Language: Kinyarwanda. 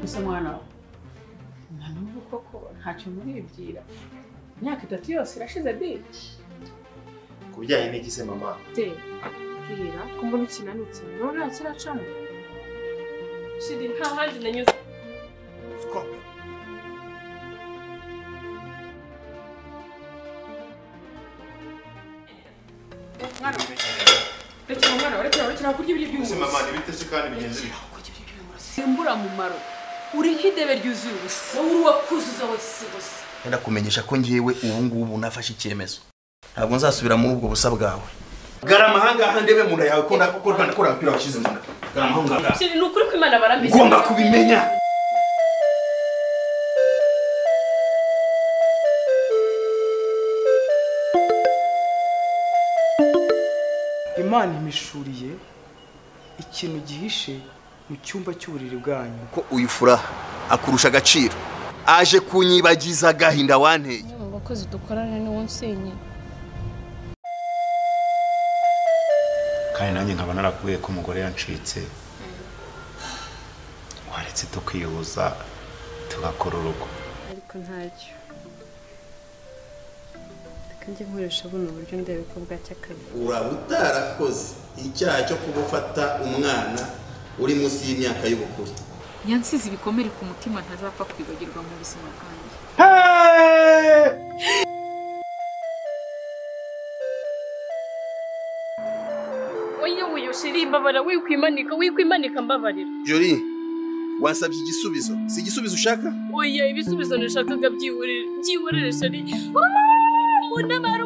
Ese mwana n'ubu koko ntacyo muribwira imyaka 3 yose irashize di kubijyanye n'iki se mama de bwira ko mbona ikinanutse none kiracamo shidi nta handi nanyuze stop mwana rekera kurya ibiryo by'umuntu mama nibite se kandi bigenze simbura mu maro uri nk'idebe ryuzuye ubusa wowe wakuzuza wese gusa Enda kumenyesha ko ngiyewe ubu ngubu nafashe icyemezo ntabwo nzasubira muri ubwo busa bwawe garama hanga ndebe munda yawe ko nakora apira washize munda garama hanga shiri nukuri ko Imana barambije ugomba kubimenya Imana imishuriye ikintu gihishe mu cyumba cy'uburiri bwanyu ko uyifura akurusha agaciro aje kunyibagiza gahinda wanteye abakozi dukorana ni wonsenye kandi nanjye nkaba narakuye ko umugore yancitse waretse tukiyuza tugakora urugo ariko ntacyo kandi nkoresha buno buryo ndebe ko bwacya kabiri uraba utarakoze icyaha cyo kubufata umwana uri munsi y'imyaka y'ubukuru yansize ibikomere ku mutima ntazapfa kwibagirwa mu buzima bwanjye oyo shiri mbabara wikwimanika mbabarira Jori wasabye igisubizo si igisubizo ushaka oya ibisubizo nashakaga byihorere shiri munamara